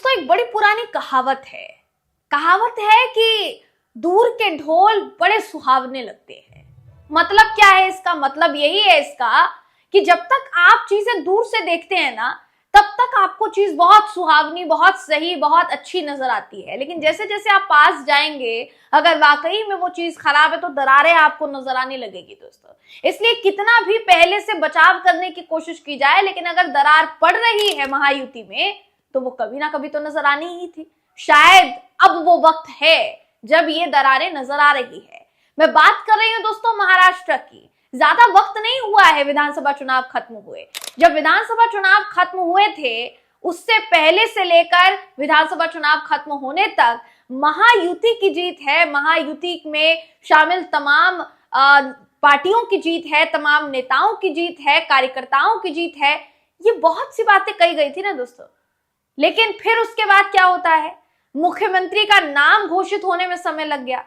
दोस्तों एक बड़ी पुरानी कहावत है कि दूर के ढोल बड़े सुहावने लगते हैं। मतलब क्या है इसका? मतलब यही है इसका कि जब तक आप चीजें दूर से देखते हैं ना, तब तक आपको चीज बहुत सुहावनी, बहुत सही, बहुत अच्छी नजर आती है। लेकिन जैसे जैसे आप पास जाएंगे, अगर वाकई में वो चीज खराब है तो दरारें आपको नजर आने लगेगी दोस्तों। इसलिए कितना भी पहले से बचाव करने की कोशिश की जाए, लेकिन अगर दरार पड़ रही है महायुति में तो वो कभी ना कभी तो नजर आनी ही थी। शायद अब वो वक्त है जब ये दरारें नजर आ रही है। मैं बात कर रही हूं दोस्तों महाराष्ट्र की। ज्यादा वक्त नहीं हुआ है विधानसभा चुनाव खत्म हुए। जब विधानसभा चुनाव खत्म हुए थे, उससे पहले से लेकर विधानसभा चुनाव खत्म होने तक महायुति की जीत है। महायुति में शामिल तमाम पार्टियों की जीत है, तमाम नेताओं की जीत है, कार्यकर्ताओं की जीत है। ये बहुत सी बातें कही गई थी ना दोस्तों। लेकिन फिर उसके बाद क्या होता है? मुख्यमंत्री का नाम घोषित होने में समय लग गया।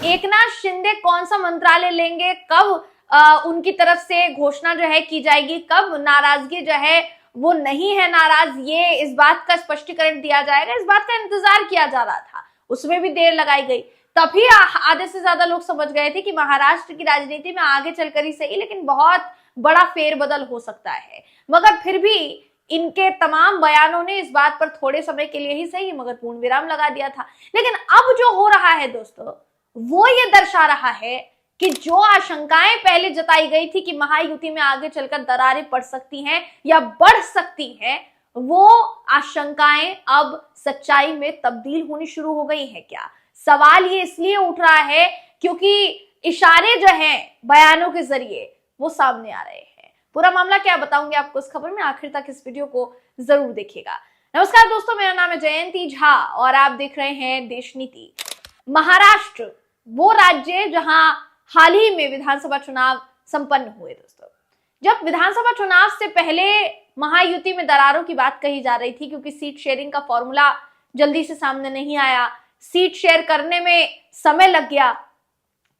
एकनाथ शिंदे कौन सा मंत्रालय लेंगे, कब उनकी तरफ से घोषणा जो है की जाएगी, कब नाराजगी जो है वो नहीं है नाराज, ये इस बात का स्पष्टीकरण दिया जाएगा, इस बात का इंतजार किया जा रहा था। उसमें भी देर लगाई गई। तभी आधे से ज्यादा लोग समझ गए थे कि महाराष्ट्र की राजनीति में आगे चलकर ही सही, लेकिन बहुत बड़ा फेरबदल हो सकता है। मगर फिर भी इनके तमाम बयानों ने इस बात पर थोड़े समय के लिए ही सही मगर पूर्ण विराम लगा दिया था। लेकिन अब जो हो रहा है दोस्तों, वो ये दर्शा रहा है कि जो आशंकाएं पहले जताई गई थी कि महायुति में आगे चलकर दरारें पड़ सकती हैं या बढ़ सकती हैं, वो आशंकाएं अब सच्चाई में तब्दील होनी शुरू हो गई है क्या? सवाल ये इसलिए उठ रहा है क्योंकि इशारे जो हैं बयानों के जरिए वो सामने आ रहे हैं। पूरा मामला क्या बताऊंगी आपको इस खबर में, आखिर तक इस वीडियो को जरूर देखिएगा। नमस्कार दोस्तों, मेरा नाम है जयंती झा और आप देख रहे हैं देश नीति। महाराष्ट्र वो राज्य जहां हाल ही में विधानसभा चुनाव संपन्न हुए दोस्तों। जब विधानसभा चुनाव से पहले महायुति में दरारों की बात कही जा रही थी, क्योंकि सीट शेयरिंग का फॉर्मूला जल्दी से सामने नहीं आया, सीट शेयर करने में समय लग गया,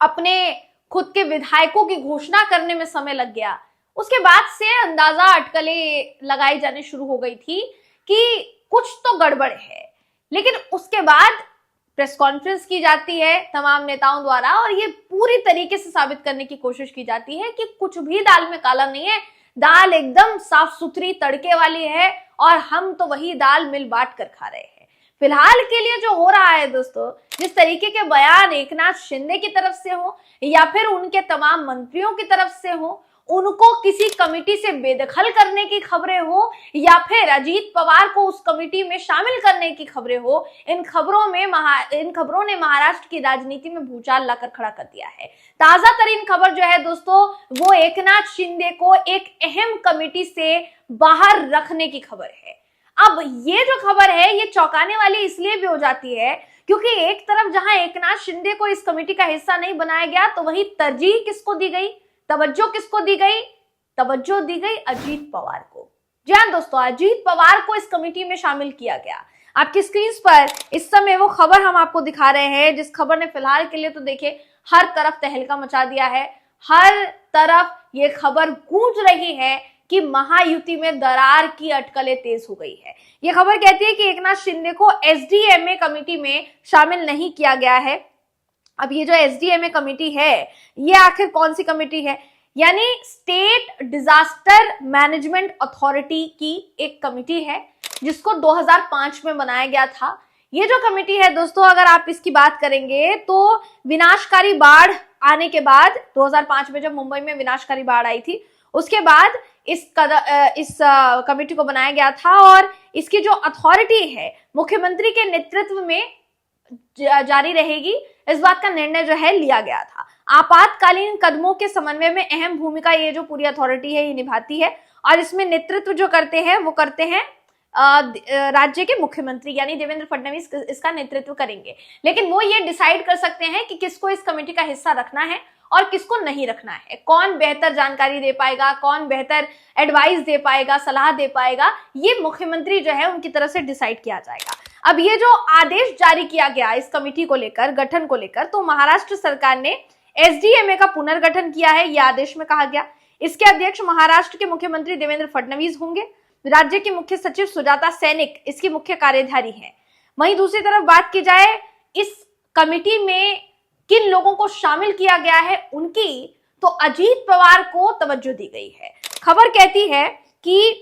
अपने खुद के विधायकों की घोषणा करने में समय लग गया। उसके बाद से अंदाजा अटकलें लगाई जाने शुरू हो गई थी कि कुछ तो गड़बड़ है। लेकिन उसके बाद प्रेस कॉन्फ्रेंस की जाती है तमाम नेताओं द्वारा और ये पूरी तरीके से साबित करने की कोशिश की जाती है कि कुछ भी दाल में काला नहीं है, दाल एकदम साफ सुथरी तड़के वाली है और हम तो वही दाल मिल बांट कर खा रहे हैं। फिलहाल के लिए जो हो रहा है दोस्तों, जिस तरीके के बयान एकनाथ शिंदे की तरफ से हो या फिर उनके तमाम मंत्रियों की तरफ से हो, उनको किसी कमेटी से बेदखल करने की खबरें हो या फिर अजीत पवार को उस कमेटी में शामिल करने की खबरें हो, इन खबरों ने महाराष्ट्र की राजनीति में भूचाल लाकर खड़ा कर दिया है। ताजा तरीन खबर जो है दोस्तों, वो एकनाथ शिंदे को एक अहम कमेटी से बाहर रखने की खबर है। अब ये जो खबर है ये चौंकाने वाली इसलिए भी हो जाती है क्योंकि एक तरफ जहां एकनाथ शिंदे को इस कमेटी का हिस्सा नहीं बनाया गया, तो वही तरजीह किसको दी गई, तवज्जो किसको दी गई? तवज्जो दी गई अजीत पवार को। जी हाँ दोस्तों, अजीत पवार को इस कमेटी में शामिल किया गया। आपकी स्क्रीन पर इस समय वो खबर हम आपको दिखा रहे हैं, जिस खबर ने फिलहाल के लिए तो देखिए हर तरफ तहलका मचा दिया है। हर तरफ ये खबर गूंज रही है कि महायुति में दरार की अटकलें तेज हो गई है। ये खबर कहती है कि एकनाथ शिंदे को एसडीएमए कमेटी में शामिल नहीं किया गया है। अब ये जो एसडीएमए कमेटी है, ये आखिर कौन सी कमेटी है? यानी स्टेट डिजास्टर मैनेजमेंट अथॉरिटी की एक कमेटी है जिसको 2005 में बनाया गया था। ये जो कमेटी है दोस्तों, अगर आप इसकी बात करेंगे तो विनाशकारी बाढ़ आने के बाद 2005 में जब मुंबई में विनाशकारी बाढ़ आई थी, उसके बाद इस कमेटी को बनाया गया था और इसकी जो अथॉरिटी है मुख्यमंत्री के नेतृत्व में जारी रहेगी, इस बात का निर्णय जो है लिया गया था। आपातकालीन कदमों के समन्वय में अहम भूमिका ये जो पूरी अथॉरिटी है ये निभाती है और इसमें नेतृत्व जो करते हैं वो करते हैं राज्य के मुख्यमंत्री, यानी देवेंद्र फडणवीस इसका नेतृत्व करेंगे। लेकिन वो ये डिसाइड कर सकते हैं कि किसको इस कमेटी का हिस्सा रखना है और किसको नहीं रखना है, कौन बेहतर जानकारी दे पाएगा, कौन बेहतर एडवाइस दे पाएगा, सलाह दे पाएगा, ये मुख्यमंत्री जो है उनकी तरफ से डिसाइड किया जाएगा। अब ये जो आदेश जारी किया गया इस कमेटी को लेकर, गठन को लेकर, तो महाराष्ट्र सरकार ने एसडीएमए का पुनर्गठन किया है, ये आदेश में कहा गया। इसके अध्यक्ष महाराष्ट्र के मुख्यमंत्री देवेंद्र फडणवीस होंगे। राज्य की मुख्य सचिव सुजाता सैनिक इसकी मुख्य कार्यधारी है। वहीं दूसरी तरफ बात की जाए इस कमेटी में किन लोगों को शामिल किया गया है उनकी, तो अजीत पवार को तवज्जो दी गई है। खबर कहती है कि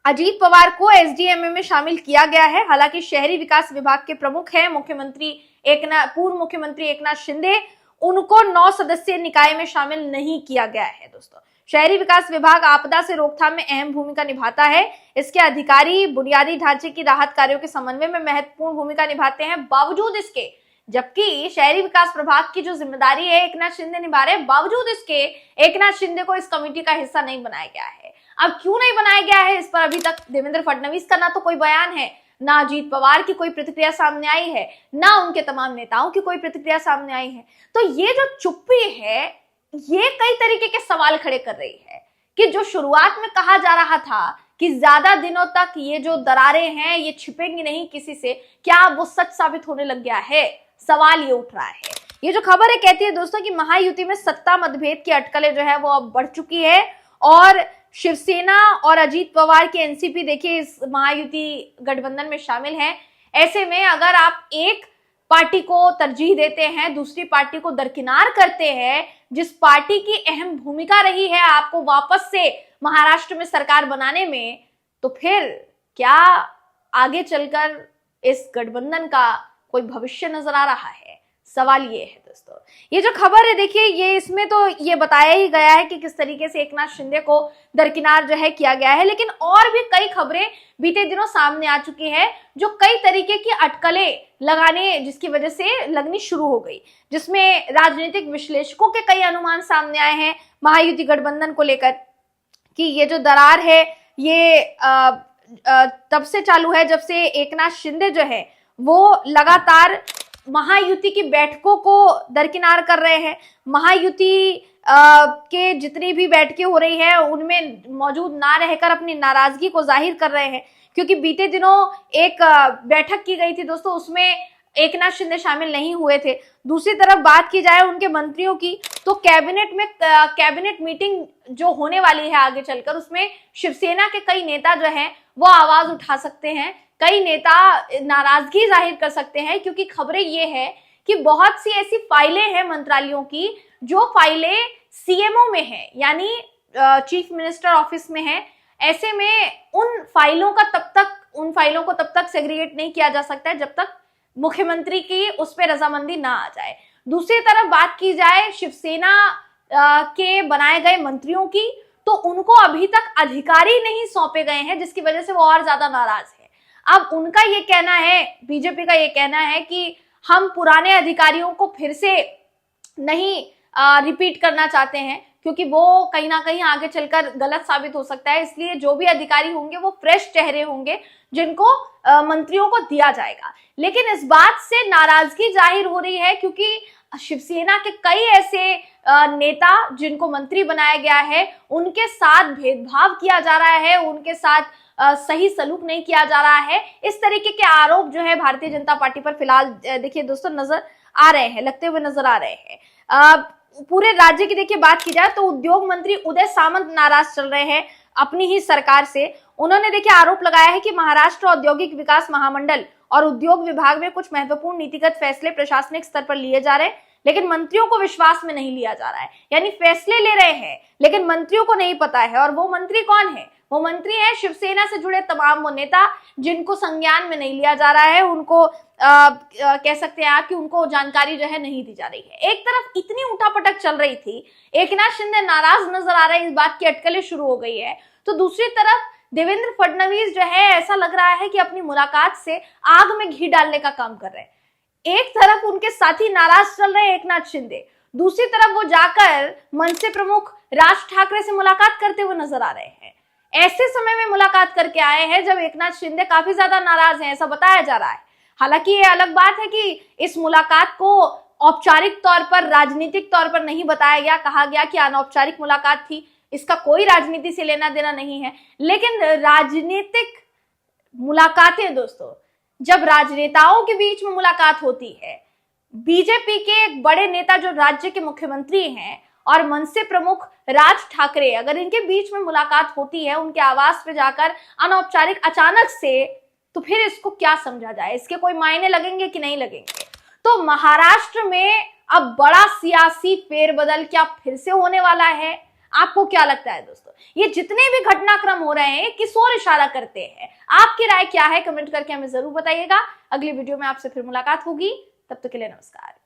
अजीत पवार को एसडीएमए में शामिल किया गया है। हालांकि शहरी विकास विभाग के प्रमुख हैं पूर्व मुख्यमंत्री एकनाथ शिंदे, उनको 9 सदस्यीय निकाय में शामिल नहीं किया गया है। दोस्तों, शहरी विकास विभाग आपदा से रोकथाम में अहम भूमिका निभाता है। इसके अधिकारी बुनियादी ढांचे की राहत कार्यों के समन्वय में महत्वपूर्ण भूमिका निभाते हैं। बावजूद इसके, जबकि शहरी विकास प्रभाग की जो जिम्मेदारी है एकनाथ शिंदे निभा रहे हैं, बावजूद इसके एकनाथ शिंदे को इस कमेटी का हिस्सा नहीं बनाया गया है। अब क्यों नहीं बनाया गया है, इस पर अभी तक देवेंद्र फडणवीस का ना तो कोई बयान है, ना अजीत पवार की कोई प्रतिक्रिया सामने आई है, ना उनके तमाम नेताओं की कोई प्रतिक्रिया सामने आई है। तो ये जो चुप्पी है, ये कई तरीके के सवाल खड़े कर रही है कि जो शुरुआत में कहा जा रहा था कि ज्यादा दिनों तक ये जो दरारें हैं ये छिपेंगी नहीं किसी से, क्या वो सच साबित होने लग गया है? सवाल ये उठ रहा है। ये जो खबर है कहती है दोस्तों कि महायुति में सत्ता मतभेद की अटकलें जो है वो अब बढ़ चुकी है और शिवसेना और अजीत पवार की एनसीपी देखिए इस महायुति गठबंधन में शामिल है। ऐसे में अगर आप एक पार्टी को तरजीह देते हैं, दूसरी पार्टी को दरकिनार करते हैं, जिस पार्टी की अहम भूमिका रही है आपको वापस से महाराष्ट्र में सरकार बनाने में, तो फिर क्या आगे चलकर इस गठबंधन का कोई भविष्य नजर आ रहा है? सवाल ये है दोस्तों। ये जो खबर है देखिए, ये इसमें तो ये बताया ही गया है कि किस तरीके से एकनाथ शिंदे को दरकिनार जो है किया गया है, लेकिन और भी कई खबरें बीते दिनों सामने आ चुकी है जो कई तरीके की अटकलें लगाने जिसकी वजह से लगनी शुरू हो गई, जिसमें राजनीतिक विश्लेषकों के कई अनुमान सामने आए हैं महायुति गठबंधन को लेकर कि ये जो दरार है ये तब से चालू है जब से एकनाथ शिंदे जो है वो लगातार महायुति की बैठकों को दरकिनार कर रहे हैं। महायुति के जितनी भी बैठकें हो रही है उनमें मौजूद ना रहकर अपनी नाराजगी को जाहिर कर रहे हैं, क्योंकि बीते दिनों एक बैठक की गई थी दोस्तों, उसमें एकनाथ शिंदे शामिल नहीं हुए थे। दूसरी तरफ बात की जाए उनके मंत्रियों की, तो कैबिनेट मीटिंग जो होने वाली है आगे चलकर, उसमें शिवसेना के कई नेता जो हैं वो आवाज उठा सकते हैं, कई नेता नाराजगी जाहिर कर सकते हैं, क्योंकि खबरें ये है कि बहुत सी ऐसी फाइलें हैं मंत्रालयों की जो फाइलें सीएमओ में है, यानी चीफ मिनिस्टर ऑफिस में है। ऐसे में उन फाइलों को तब तक सेग्रीगेट नहीं किया जा सकता है जब तक मुख्यमंत्री की उस पर रजामंदी ना आ जाए। दूसरी तरफ बात की जाए शिवसेना के बनाए गए मंत्रियों की, तो उनको अभी तक अधिकारी नहीं सौंपे गए हैं, जिसकी वजह से वो और ज्यादा नाराज है। अब उनका ये कहना है, बीजेपी का ये कहना है कि हम पुराने अधिकारियों को फिर से नहीं रिपीट करना चाहते हैं, क्योंकि वो कहीं ना कहीं आगे चलकर गलत साबित हो सकता है। इसलिए जो भी अधिकारी होंगे वो फ्रेश चेहरे होंगे जिनको मंत्रियों को दिया जाएगा। लेकिन इस बात से नाराजगी जाहिर हो रही है क्योंकि शिवसेना के कई ऐसे नेता जिनको मंत्री बनाया गया है उनके साथ भेदभाव किया जा रहा है, उनके साथ सही सलूक नहीं किया जा रहा है। इस तरीके के आरोप जो है भारतीय जनता पार्टी पर फिलहाल देखिए दोस्तों नजर आ रहे हैं, लगते हुए नजर आ रहे हैं। पूरे राज्य की देखिए बात की जाए तो उद्योग मंत्री उदय सामंत नाराज चल रहे हैं अपनी ही सरकार से। उन्होंने देखिए आरोप लगाया है कि महाराष्ट्र औद्योगिक विकास महामंडल और उद्योग विभाग में कुछ महत्वपूर्ण नीतिगत फैसले प्रशासनिक स्तर पर लिए जा रहे हैं, लेकिन मंत्रियों को विश्वास में नहीं लिया जा रहा है। यानी फैसले ले रहे हैं लेकिन मंत्रियों को नहीं पता है। और वो मंत्री कौन है? वो मंत्री है शिवसेना से जुड़े तमाम वो नेता जिनको संज्ञान में नहीं लिया जा रहा है, उनको कह सकते हैं आप कि उनको जानकारी जो है नहीं दी जा रही है। एक तरफ इतनी उठापटक चल रही थी, एकनाथ शिंदे नाराज नजर आ रहे हैं, इस बात की अटकलें शुरू हो गई है, तो दूसरी तरफ देवेंद्र फडणवीस जो है ऐसा लग रहा है कि अपनी मुलाकात से आग में घी डालने का काम कर रहे हैं। एक तरफ उनके साथी नाराज चल रहे हैं एकनाथ शिंदे, दूसरी तरफ वो जाकर मनसे प्रमुख राज ठाकरे से मुलाकात करते हुए नजर आ रहे हैं। ऐसे समय में मुलाकात करके आए हैं जब एकनाथ शिंदे काफी ज्यादा नाराज हैं, ऐसा बताया जा रहा है। हालांकि ये अलग बात है कि इस मुलाकात को औपचारिक तौर पर, राजनीतिक तौर पर नहीं बताया गया, कहा गया कि अनौपचारिक मुलाकात थी, इसका कोई राजनीति से लेना देना नहीं है। लेकिन राजनीतिक मुलाकातें दोस्तों, जब राजनेताओं के बीच में मुलाकात होती है, बीजेपी के एक बड़े नेता जो राज्य के मुख्यमंत्री हैं और मनसे प्रमुख राज ठाकरे, अगर इनके बीच में मुलाकात होती है उनके आवास पे जाकर अनौपचारिक अचानक से, तो फिर इसको क्या समझा जाए? इसके कोई मायने लगेंगे कि नहीं लगेंगे? तो महाराष्ट्र में अब बड़ा सियासी फेरबदल क्या फिर से होने वाला है? आपको क्या लगता है दोस्तों? ये जितने भी घटनाक्रम हो रहे हैं किस ओर इशारा करते हैं? आपकी राय क्या है? कमेंट करके हमें जरूर बताइएगा। अगली वीडियो में आपसे फिर मुलाकात होगी, तब तक के लिए नमस्कार।